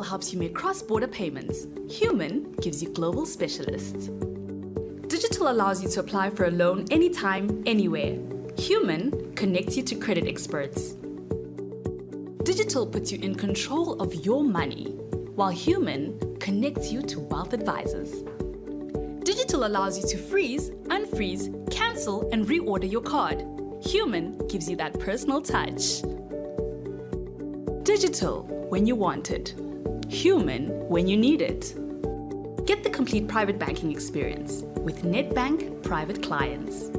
helps you make cross-border payments. Human gives you global specialists. Digital allows you to apply for a loan anytime, anywhere. Human connects you to credit experts. Digital puts you in control of your money, while Human connects you to wealth advisors. Digital allows you to freeze, unfreeze, cancel, and reorder your card. Human gives you that personal touch. Digital when you want it. Human when you need it. Get the complete private banking experience with Nedbank Private Clients.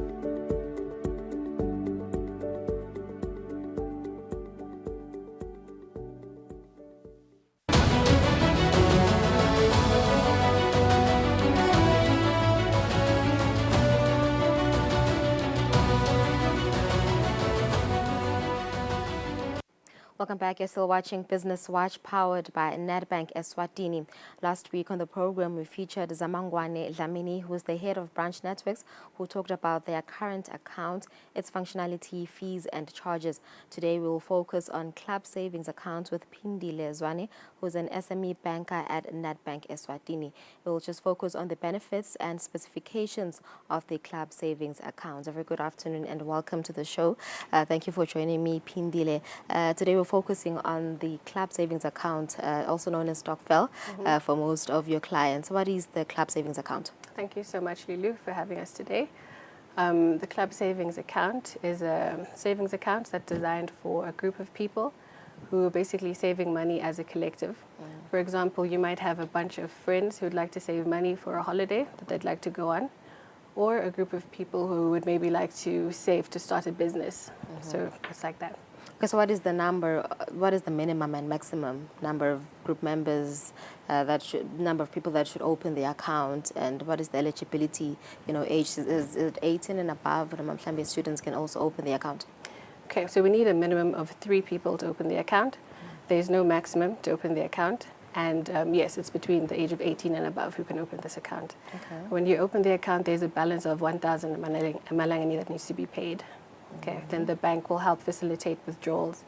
Welcome back. You're still watching Business Watch, powered by Netbank Eswatini. Last week on the program, we featured Zamangwane Dlamini, who is the head of branch networks, who talked about their current account, its functionality, fees, and charges. Today, we will focus on club savings accounts with Phindile Zwane, who is an SME banker at Netbank Eswatini. We will just focus on the benefits and specifications of the club savings accounts. A very good afternoon and welcome to the show. Thank you for joining me, Phindile. Today, we're focusing on the club savings account, also known as Stokvel, for most of your clients. What is the club savings account? Thank you so much, Lulu, for having us today. The club savings account is a savings account that's designed for a group of people who are basically saving money as a collective. For example, you might have a bunch of friends who'd like to save money for a holiday that they'd like to go on, or a group of people who would maybe like to save to start a business. So it's like that. Okay, so what is the number? What is the minimum and maximum number of group members number of people that should open the account, and what is the eligibility? Age is it 18 and above? Maybe students can also open the account. Okay, so we need a minimum of 3 people to open the account. There's no maximum to open the account, and yes, it's between the age of 18 and above who can open this account. Okay. When you open the account, there's a balance of 1,000 malangani that needs to be paid. Okay, then the bank will help facilitate withdrawals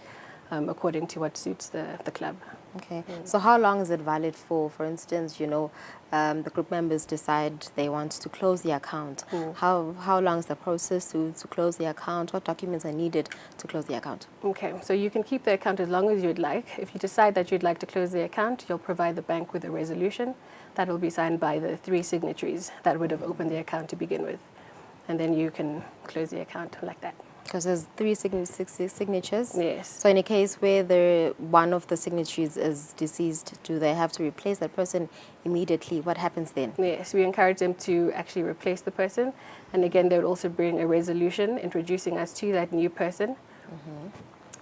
according to what suits the club. Okay, so how long is it valid for? For instance, the group members decide they want to close the account. How long is the process to close the account? What documents are needed to close the account? Okay, so you can keep the account as long as you'd like. If you decide that you'd like to close the account, you'll provide the bank with a resolution that will be signed by the 3 signatories that would have opened the account to begin with. And then you can close the account like that. Because there's 3 signatures? Yes. So in a case where one of the signatories is deceased, do they have to replace that person immediately? What happens then? Yes, we encourage them to actually replace the person. And again, they would also bring a resolution introducing us to that new person.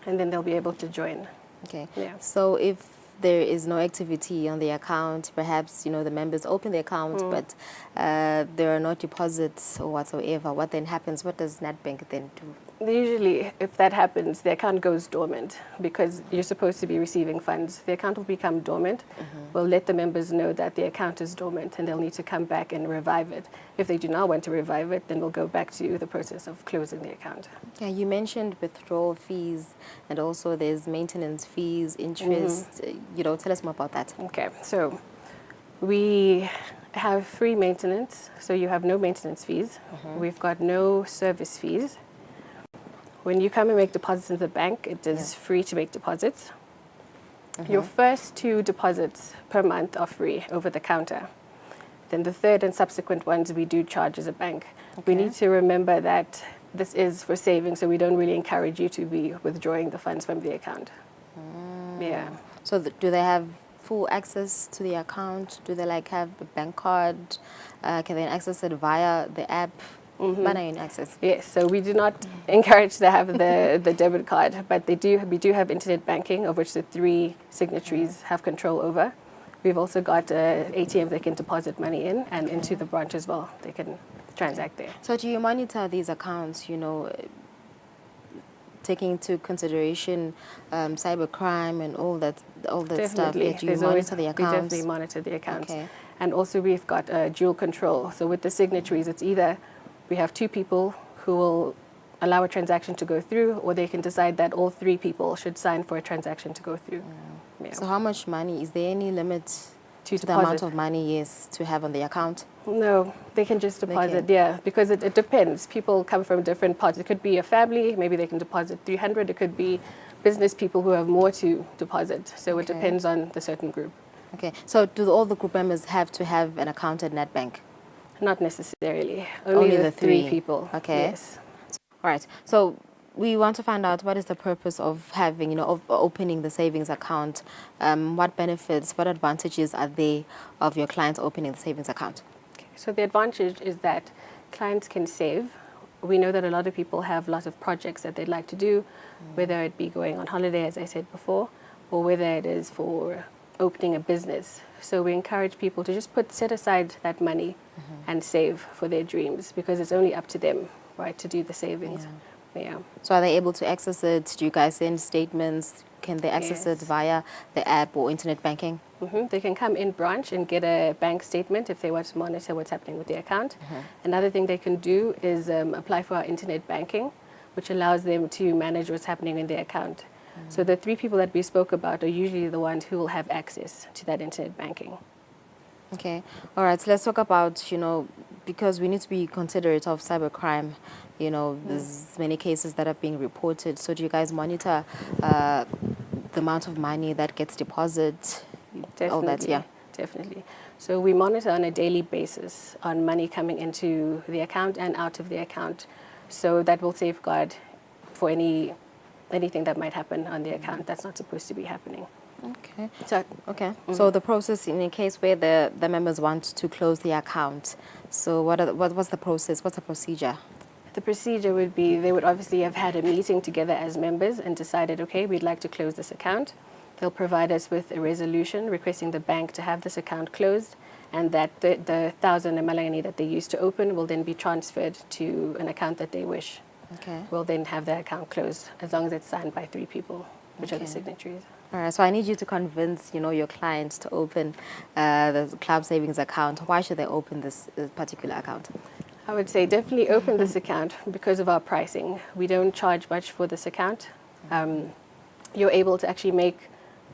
And then they'll be able to join. Okay. Yeah. So if there is no activity on the account, perhaps, the members open the account, but there are no deposits or whatsoever, what then happens? What does Netbank then do? Usually, if that happens, the account goes dormant because you're supposed to be receiving funds. The account will become dormant. We'll let the members know that the account is dormant and they'll need to come back and revive it. If they do not want to revive it, then we'll go back to the process of closing the account. Yeah, you mentioned withdrawal fees and also there's maintenance fees, interest. Tell us more about that. Okay, so we have free maintenance, so you have no maintenance fees. We've got no service fees. When you come and make deposits in the bank, it is free to make deposits. Your first 2 deposits per month are free over the counter. Then the 3rd and subsequent ones we do charge as a bank. We need to remember that this is for saving, so we don't really encourage you to be withdrawing the funds from the account. Yeah. So do they have full access to the account? Do they have a bank card? Can they access it via the app? Access? Yes, so we do not encourage to have the debit card, but we do have internet banking, of which the 3 signatories have control over. We've also got ATM they can deposit money in and into the branch as well. They can transact there. So do you monitor these accounts, taking into consideration cybercrime and all that stuff? Definitely. Do you monitor the accounts? We definitely monitor the accounts. Okay. And also we've got dual control. So with the signatories, it's either we have 2 people who will allow a transaction to go through, or they can decide that all 3 people should sign for a transaction to go through. Yeah. So how much money, is there any limit To to the amount deposit. of money, yes, to have on the account? No, they can just They deposit, can. yeah, because it depends. People come from different parts. It could be a family, maybe they can deposit 300. It could be business people who have more to deposit. So it Okay. depends on the certain group. Okay, so do all the group members have to have an account at Netbank? Not necessarily. Only the the three three. people. Okay. Yes. All right, so we want to find out what is the purpose of having, of opening the savings account. What benefits, what advantages are there of your clients opening the savings account? Okay. So the advantage is that clients can save. We know that a lot of people have lots of projects that they'd like to do, whether it be going on holiday, as I said before, or whether it is for opening a business. So we encourage people to just set aside that money and save for their dreams, because it's only up to them, right, to do the savings. Yeah. So are they able to access it? Do you guys send statements? Can they access it Yes. via the app or internet banking? They can come in branch and get a bank statement if they want to monitor what's happening with the account. Another thing they can do is apply for our internet banking, which allows them to manage what's happening in their account. So the three people that we spoke about are usually the ones who will have access to that internet banking. Okay. All right. So let's talk about, because we need to be considerate of cybercrime. There's many cases that are being reported. So do you guys monitor the amount of money that gets deposited? Definitely. All that, yeah. Definitely. So we monitor on a daily basis on money coming into the account and out of the account. So that will safeguard for anything that might happen on the account that's not supposed to be happening. Okay. So, So the process in a case where the members want to close the account, so what's the process? What's the procedure? the procedure would be they would obviously have had a meeting together as members and decided, okay, we'd like to close this account. They'll provide us with a resolution requesting the bank to have this account closed, and that the 1,000 Malangani that they used to open will then be transferred to an account that they wish. Okay. We'll then have the account closed as long as it's signed by 3 people, which are the Okay. signatories. All right. So I need you to convince, your clients to open the club savings account. Why should they open this particular account? I would say definitely open this account because of our pricing. We don't charge much for this account. You're able to actually make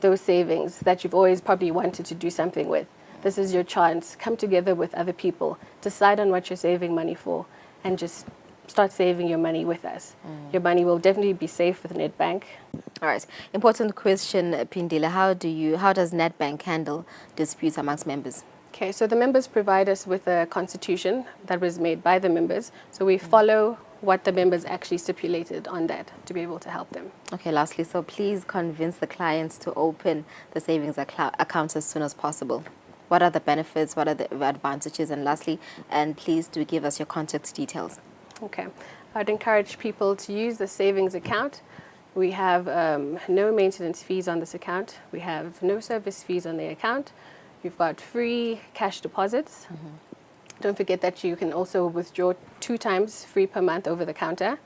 those savings that you've always probably wanted to do something with. This is your chance. Come together with other people. Decide on what you're saving money for and just start saving your money with us. Your money will definitely be safe with Nedbank. All right. Important question, Pindile. How does Netbank handle disputes amongst members? Okay, so the members provide us with a constitution that was made by the members. So we follow what the members actually stipulated on that to be able to help them. Okay, lastly, so please convince the clients to open the savings account as soon as possible. What are the benefits? What are the advantages? And lastly, and please do give us your contact details. Okay, I'd encourage people to use the savings account. We have no maintenance fees on this account. We have no service fees on the account. You've got free cash deposits. Don't forget that you can also withdraw 2 times free per month over the counter.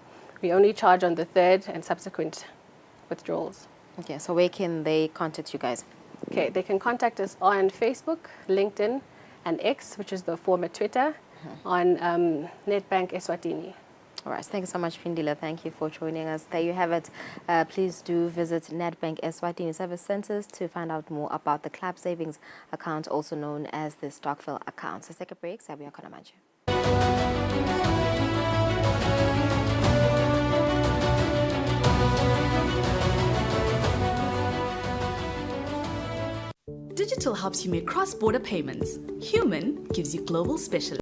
We only charge on the third and subsequent withdrawals. Okay, so where can they contact you guys? Okay, they can contact us on Facebook, LinkedIn, and X, which is the former Twitter, on Netbank Eswatini. All right, thank you so much, Pindile. Thank you for joining us. There you have it. Please do visit Netbank Eswatini Service Centers to find out more about the club savings account, also known as the Stockville account. So let's take a break. Sabi Akonamanje. Digital helps you make cross-border payments. Human gives you global specialists.